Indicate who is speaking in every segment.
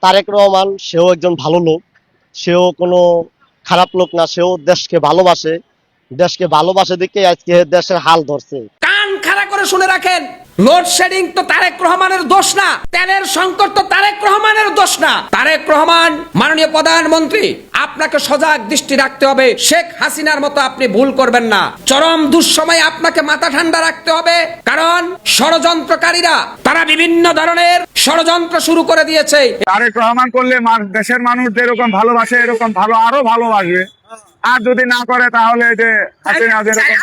Speaker 1: তারেক রহমান সেও একজন ভালো লোক, সেও কোনো খারাপ লোক না, সেও দেশকে ভালোবাসে দেখে আজকে দেশের হাল ধরছে।
Speaker 2: কান খাড়া করে শুনে রাখেন, লোডশেডিং তো তারেক রহমানের দোষ না, তেলের সংকট তো তারেক রহমানের দোষ না। তারেক রহমান মাননীয় প্রধানমন্ত্রী, আপনাকে সজাগ দৃষ্টি রাখতে হবে। শেখ হাসিনার মতো আপনি ভুল করবেন না। চরম দুঃসময়ে আপনাকে মাথা ঠান্ডা রাখতে হবে, কারণ ষড়যন্ত্রকারীরা তারা বিভিন্ন ধরনের ষড়যন্ত্র শুরু করে দিয়েছে।
Speaker 3: তারেক রহমান করলে দেশের মানুষ যেরকম ভালোবাসে এরকম আরো ভালোবাসবে, আর যদি না করে তাহলে যে হাসিনা যেরকম।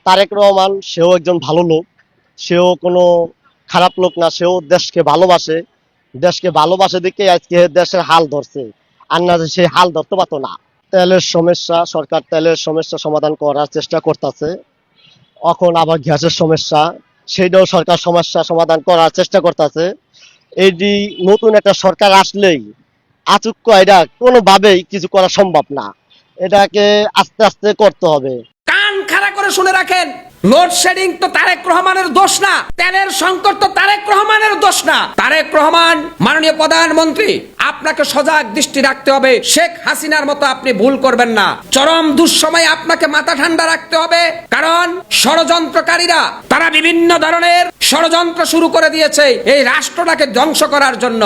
Speaker 1: তারেক রহমান সেও একজন ভালো লোক, সেও কোনো খারাপ লোক না, সেও দেশকে ভালোবাসে দেখে আজকে দেশের হাল ধরছে, আর না সেই হাল ধরতে পারতো না। সরকার তেলের সমস্যা সমাধান করার চেষ্টা করতেছে। এখন আবার গ্যাসের সমস্যা, সেইটাও সরকার সমস্যা সমাধান করার চেষ্টা করতেছে। এইটি নতুন একটা সরকার আসলেই আচুক্য এটা কোনোভাবেই কিছু করা সম্ভব না, এটাকে আস্তে আস্তে করতে হবে।
Speaker 2: কান খাড়া করে শুনে রাখেন, লোডশেডিং তো তারেক রহমানের দোষ না, তেলের সংকট তো তারেক রহমানের দোষ না। তারেক রহমান মাননীয় প্রধানমন্ত্রী, আপনাকে সজাগ দৃষ্টি রাখতে হবে। শেখ হাসিনার মতো আপনি ভুল করবেন না। চরম দুঃসময়ে আপনাকে মাথা ঠান্ডা রাখতে হবে, কারণ ষড়যন্ত্রকারীরা তারা বিভিন্ন ধরনের ষড়যন্ত্র শুরু করে দিয়েছে এই রাষ্ট্রটাকে ধ্বংস করার জন্য।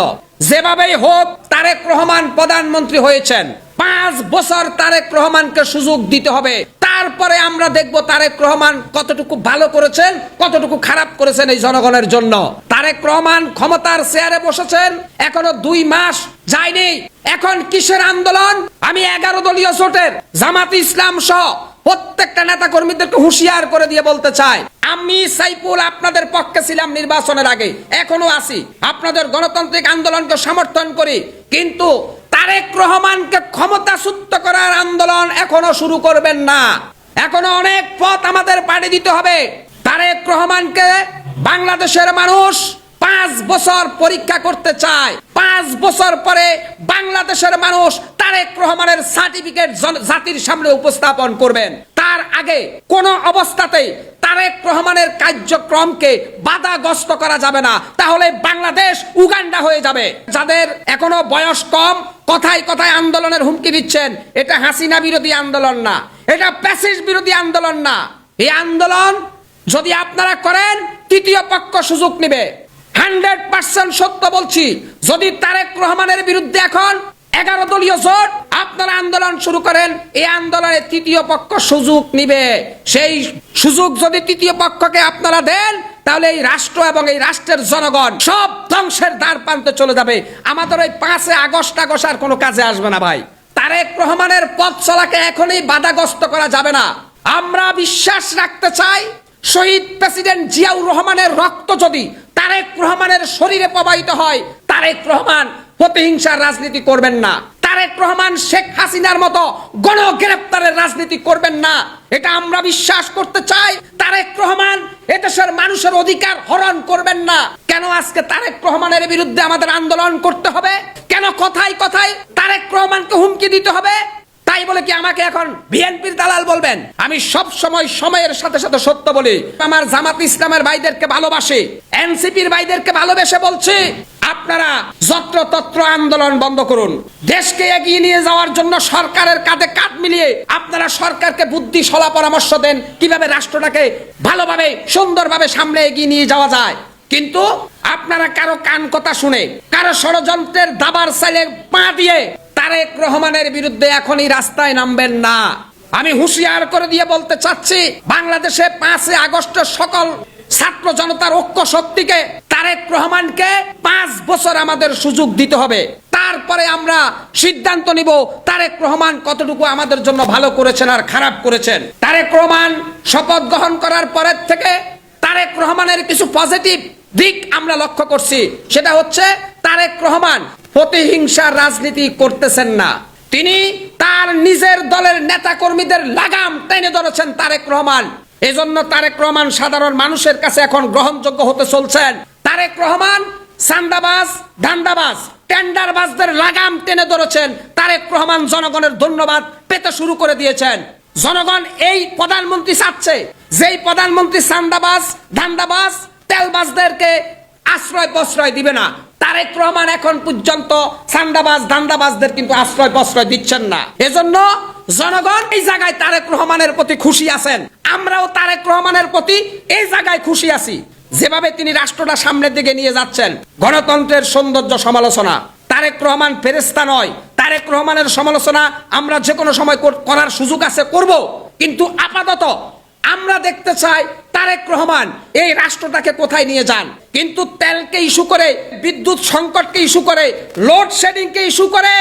Speaker 2: যেভাবেই হোক তারেক রহমান প্রধানমন্ত্রী হয়েছেন, 5 বছর তারেক রহমানকে সুযোগ দিতে হবে। তারপরে আমরা দেখব তারেক রহমান কতটুকু ভালো করেছেন, কতটুকু খারাপ করেছেন এই জনগণের জন্য। তারেক রহমান ক্ষমতার চেয়ারে বসেছেন, এখনো 2 মাস যায়নি। এখন কিসের আন্দোলন? আমি 11 দলীয় জোটের জামাত ইসলাম সহ প্রত্যেকটা নেতা কর্মীদেরকে হুঁশিয়ার করে দিয়ে বলতে চাই, আমি সাইফুল আপনাদের পক্ষে ছিলাম নির্বাচনের আগে, এখনো আছি, আপনাদের গণতান্ত্রিক আন্দোলনকে সমর্থন করি, কিন্তু তারেক রহমানকে ক্ষমতাচ্যুত করার আন্দোলন এখনো শুরু করবেন না। এখনো অনেক পথ আমাদের পাড়ি দিতে হবে। তারেক রহমানকে বাংলাদেশের মানুষ 5 বছর পরীক্ষা করতে চায়। 5 বছর পরে বাংলাদেশের মানুষ তারেক রহমানের সার্টিফিকেট জাতির সামনে উপস্থাপন করবেন। তার আগে কোন অবস্থাতেই তারেক রহমানের কার্যক্রমকে বাধাগ্রস্ত করা যাবে না, তাহলে বাংলাদেশ উগান্ডা হয়ে যাবে। যাদের এখনো বয়স কম কথায় কথায় আন্দোলনের হুমকি দিচ্ছেন, এটা হাসিনা বিরোধী আন্দোলন না, এটা ফ্যাসিস্ট বিরোধী আন্দোলন না। এই আন্দোলন যদি আপনারা করেন, তৃতীয় পক্ষ সুযোগ নেবে। 100% সত্য বলছি, যদি তারেক রহমানের বিরুদ্ধে এখন 11 দলীয় জোট আপনারা আন্দোলন শুরু করেন, এই আন্দোলনে তৃতীয় পক্ষ সুযোগ নিবে। সেই সুযোগ যদি তৃতীয় পক্ষকে আপনারা দেন, তাহলে এই রাষ্ট্র এবং এই রাষ্ট্রের জনগণ সব ধ্বংসের দ্বার প্রান্তে চলে যাবে। আমাদের ওই 5 আগস্ট আর কোনো কাজে আসবে না ভাই। তারেক রহমানের পথ চলাকে এখনই বাধাগ্রস্ত করা যাবে না। আমরা বিশ্বাস রাখতে চাই, শহীদ প্রেসিডেন্ট জিয়াউর রহমানের রক্ত যদি তারেক রহমানের শরীরে প্রবাহিত হয়, তারেক রহমান প্রতিহিংসার রাজনীতি করবেন না। তারেক রহমান শেখ হাসিনার মতো গণগ্রেফতারের রাজনীতি করবেন না, এটা আমরা বিশ্বাস করতে চাই। তারেক রহমান এদেশের মানুষের অধিকার হরণ করবেন না। কেন আজকে তারেক রহমানের বিরুদ্ধে আমাদের আন্দোলন করতে হবে? কেন কথায় কথায় তারেক রহমানকে হুমকি দিতে হবে? তাই বলে কি আমাকে এখন বিএনপির দালাল বলবেন? আমি সব সময় সময়ের সাথে সাথে সত্য বলি। আমার জামাত ইসলামের ভাইদেরকে ভালোবাসি, এনসিপির ভাইদেরকে ভালোবেসে বলছি, আপনারা যত্রতত্র আন্দোলন বন্ধ করুন। দেশকে এগিয়ে নিয়ে যাওয়ার জন্য সরকারের কাঁধে কাঁধ মিলিয়ে আপনারা সরকারকে বুদ্ধি সলা পরামর্শ দেন, কিভাবে রাষ্ট্রটাকে ভালোভাবে সুন্দরভাবে সামনে এগিয়ে নিয়ে যাওয়া যায়। কিন্তু আপনারা কারো কান কথা শুনে, কারো ষড়যন্ত্রের দাবার সাইলে পা দিয়ে তারেক রহমানের বিরুদ্ধে এখনই রাস্তায় নামবেন না। আমি হুঁশিয়ার করে দিয়ে বলতে চাচ্ছি, বাংলাদেশে 5 আগস্টের সকল ছাত্র জনতার ঐক্য শক্তিকে তারেক রহমানকে 5 বছর আমাদের সুযোগ দিতে হবে। তারপরে আমরা সিদ্ধান্ত নিব তারেক রহমান কতটুকু আমাদের জন্য ভালো করেছেন আর খারাপ করেছেন। তারেক রহমান শপথ গ্রহণ করার পরের থেকে তারেক রহমানের কিছু পজিটিভ দিক আমরা লক্ষ্য করছি। সেটা হচ্ছে, তারেক রহমান প্রতিহিংসার রাজনীতি করতেছেন না। তিনি তার নিজের দলের নেতা কর্মীদের লাগাম টেনে ধরেছেন তারেক রহমান। এজন্য তারেক রহমান সাধারণ মানুষের কাছে এখন গ্রহণযোগ্য হতে চলছেন। তারেক রহমান চাঁদাবাজ, ধান্দাবাজ, টেন্ডারবাজদের লাগাম টেনে ধরেছেন। তারেক রহমান জনগণের ধন্যবাদ পেতে শুরু করে দিয়েছেন। জনগণ এই প্রধানমন্ত্রী চাচ্ছে, যেই প্রধানমন্ত্রী চাঁদাবাজ, ধান্দাবাজ, তেলবাজদেরকে আশ্রয় প্রশ্রয় দিবে না। তারেক রহমান এখন পর্যন্ত সান্দাবাজ ধান্দাবাজদের কিন্তু আশ্রয় প্রশ্রয় দিচ্ছেন না। এজন্য জনগণ এই জায়গায় তারেক রহমানের প্রতি খুশি আছেন, আমরাও তারেক রহমানের প্রতি এই জায়গায় খুশি আছি। যেভাবে তিনি রাষ্ট্রটা সামনের দিকে নিয়ে যাচ্ছেন, গণতন্ত্রের সৌন্দর্য সমালোচনা। তারেক রহমান ফেরেশতা নয়, তারেক রহমানের সমালোচনা আমরা যে কোনো সময় করার সুযোগ আছে, করব। কিন্তু আপাতত আমরা দেখতে চাই তারেক রহমান এই রাষ্ট্রটাকে কোথায় নিয়ে যান। কিন্তু তেলকে ইস্যু করে, বিদ্যুৎ সংকটকে ইস্যু করে, লোডশেডিংকে ইস্যু করে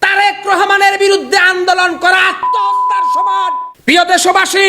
Speaker 2: তারেক রহমানের বিরুদ্ধে আন্দোলন করা আত্মহত্যার সমান। প্রিয় দেশবাসী,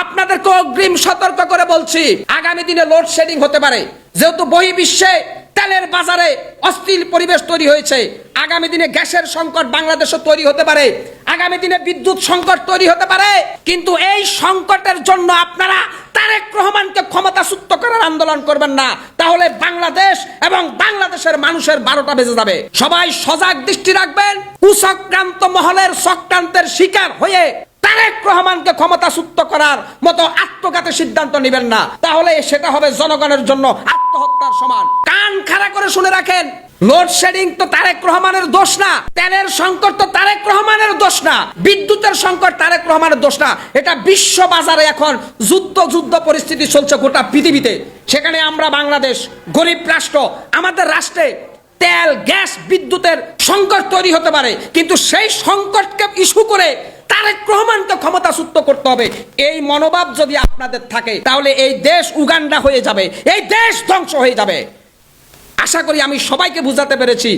Speaker 2: আপনাদেরকে অগ্রিম সতর্ক করে বলছি, আগামী দিনে লোডশেডিং হতে পারে। যেহেতু বহির্বিশ্বে তেলের বাজারে অস্থির পরিবেশ তৈরি হয়েছে, আগামী দিনে গ্যাসের সংকট বাংলাদেশে তৈরি হতে পারে, আগামী দিনে বিদ্যুৎ সংকট তৈরি হতে পারে। কিন্তু এই সংকটের জন্য আপনারা তারেক রহমানকে ক্ষমতাচ্যুত করার আন্দোলন করবেন না, তাহলে বাংলাদেশ এবং বাংলাদেশের মানুষের 12টা বেজে যাবে। সবাই সজাগ দৃষ্টি রাখবেন, কুচক্রান্ত মহলের চক্রান্তের শিকার হয়ে তারেক রহমানকে ক্ষমতাচ্যুত করার মতো আত্মঘাতী সিদ্ধান্ত নেবেন না, তাহলে সেটা হবে জনগণের জন্য আত্মহত্যার সমান। কান খাড়া করে শুনে রাখেন, লোডশেডিং তো তারেক রহমানের দোষ না, তেলের সংকট তো তারেক রহমানের দোষ না, বিদ্যুতের সংকট তারেক রহমানের দোষ না। এটা বিশ্ব বাজারে এখন যুদ্ধ পরিস্থিতি চলছে গোটা পৃথিবীতে। সেখানে আমরা বাংলাদেশ গরিব রাষ্ট্র, আমাদের রাষ্ট্রে তেল, গ্যাস, বিদ্যুতের সংকট তৈরি হতে পারে, কিন্তু সেই সংকটকে ইস্যু করে তারেক রহমানকে ক্ষমতাচ্যুত করতে হবে, এই মনোভাব যদি আপনাদের থাকে, তাহলে এই দেশ উগান্ডা হয়ে যাবে, এই দেশ ধ্বংস হয়ে যাবে। আশা করি আমি সবাইকে বুঝাতে পেরেছি।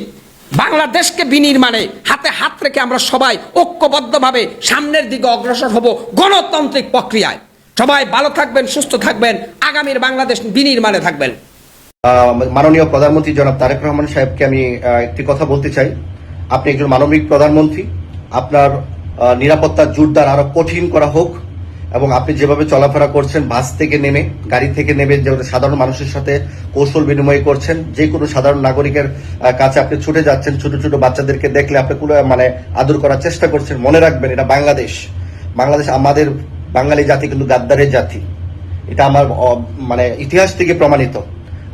Speaker 2: বাংলাদেশকে বিনির্মাণে হাতে হাত রেখে আমরা সবাই ঐক্যবদ্ধভাবে সামনের দিকে অগ্রসর হব গণতান্ত্রিক প্রক্রিয়ায়। সবাই ভালো থাকবেন, সুস্থ থাকবেন, আগামীর বাংলাদেশ বিনির্মাণে থাকবেন।
Speaker 4: মাননীয় প্রধানমন্ত্রী জনাব তারেক রহমান সাহেবকে আমি একটি কথা বলতে চাই। আপনি একজন মানবিক প্রধানমন্ত্রী, আপনার নিরাপত্তা জোরদার আরো কঠিন করা হোক, এবং আপনি যেভাবে চলাফেরা করছেন, বাস থেকে নেমে, গাড়ি থেকে নেমে, যেভাবে সাধারণ মানুষের সাথে কৌশল বিনিময় করছেন, যে কোনো সাধারণ নাগরিকের কাছে আপনি ছুটে যাচ্ছেন, ছোট ছোট বাচ্চাদেরকে দেখলে আপনি মানে আদর করার চেষ্টা করছেন। মনে রাখবেন, এটা বাংলাদেশ। আমাদের বাঙালি জাতি কিন্তু গাদ্দারের জাতি, এটা আমার মানে ইতিহাস থেকে প্রমাণিত।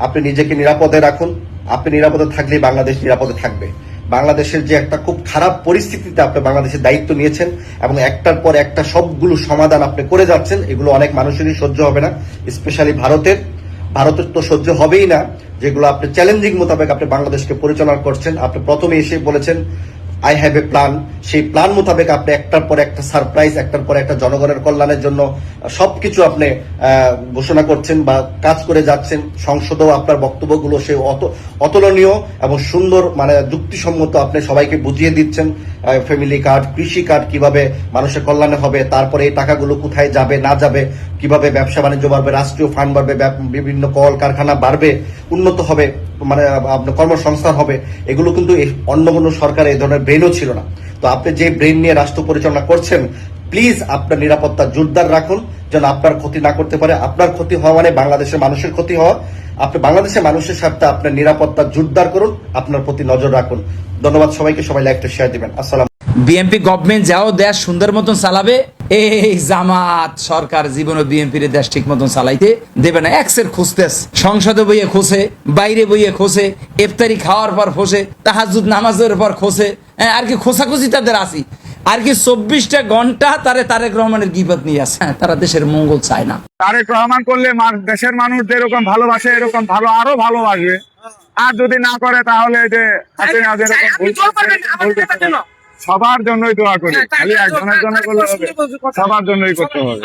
Speaker 4: আপনি নিজেকে নিরাপদে রাখুন, আপনি নিরাপদে থাকলেই বাংলাদেশ নিরাপদে থাকবে। বাংলাদেশের যে একটা খুব খারাপ পরিস্থিতিতে আপনি বাংলাদেশের দায়িত্ব নিয়েছেন এবং একটার পর একটা সবগুলো সমাধান আপনি করে যাচ্ছেন, এগুলো অনেক মানুষেরই সহ্য হবে না, স্পেশালি ভারতের তো সহ্য হবেই না। যেগুলো আপনি চ্যালেঞ্জিং মোতাবেক আপনি বাংলাদেশকে পরিচালনা করছেন। আপনি প্রথমে এসে বলেছেন আই হ্যাভ এ প্ল্যান, সেই প্ল্যান মোতাবেক আপনি একটার পর একটা সারপ্রাইজ, একটার পর একটা জনগণের কল্যাণের জন্য সবকিছু আপনি ঘোষণা করছেন বা কাজ করে যাচ্ছেন। সংসদেও আপনার বক্তব্যগুলো সে অতুলনীয় এবং সুন্দর, মানে যুক্তিসম্মত। আপনি সবাইকে বুঝিয়ে দিচ্ছেন ফ্যামিলি কার্ড, কৃষি কার্ড কিভাবে মানুষের কল্যাণে হবে, তারপরে এই টাকাগুলো কোথায় যাবে না যাবে, কিভাবে ব্যবসা বাণিজ্য বাড়বে, রাষ্ট্রীয় ফান্ড বাড়বে, বিভিন্ন কল কারখানা বাড়বে, উন্নত হবে, মানে আপনার কর্মসংস্থান হবে। এগুলো কিন্তু অন্য কোনো সরকার এই ধরনের ব্রেনও ছিল না। তো আপনি যে ব্রেন নিয়ে রাষ্ট্র পরিচালনা করছেন, প্লিজ আপনার নিরাপত্তা জোরদার রাখুন, যেন আপনার ক্ষতি না করতে পারে। আপনার ক্ষতি হওয়া মানে বাংলাদেশের মানুষের ক্ষতি হওয়া। আপনি বাংলাদেশের মানুষের সাথে আপনার নিরাপত্তা জোরদার করুন, আপনার প্রতি নজর রাখুন। ধন্যবাদ সবাইকে, সবাই লাইভটা শেয়ার দিবেন। আসসালাম।
Speaker 5: বিএনপি গভর্নমেন্ট যাও দেশ সুন্দর মতন চালাবে, এই জামাত সরকার জীবনে বিএনপির দেশ ঠিক মতন চালাইতে দেবে না। এক্সের খুঁজতেস, সংসদে বইয়ে খোঁজে, বাইরে বইয়ে খোঁজে, ইফতারি খাওয়ার পর খোঁজে, তাহাজ্জুদ নামাজের পর খোঁজে, আর কি খোঁজাখুঁজি তাদের আসি, আর কি 24টা ঘন্টা তারেক রহমানের গিবত নিয়ে আসে। তারা দেশের মঙ্গল চায় না।
Speaker 3: তারেক রহমান করলে দেশের মানুষ যেরকম ভালোবাসে এরকম আরো ভালোবাসবে, আর যদি না করে তাহলে যে সবার জন্যই দোয়া করি, খালি একজনের জন্য করলে হবে, সবার জন্যই করতে হবে।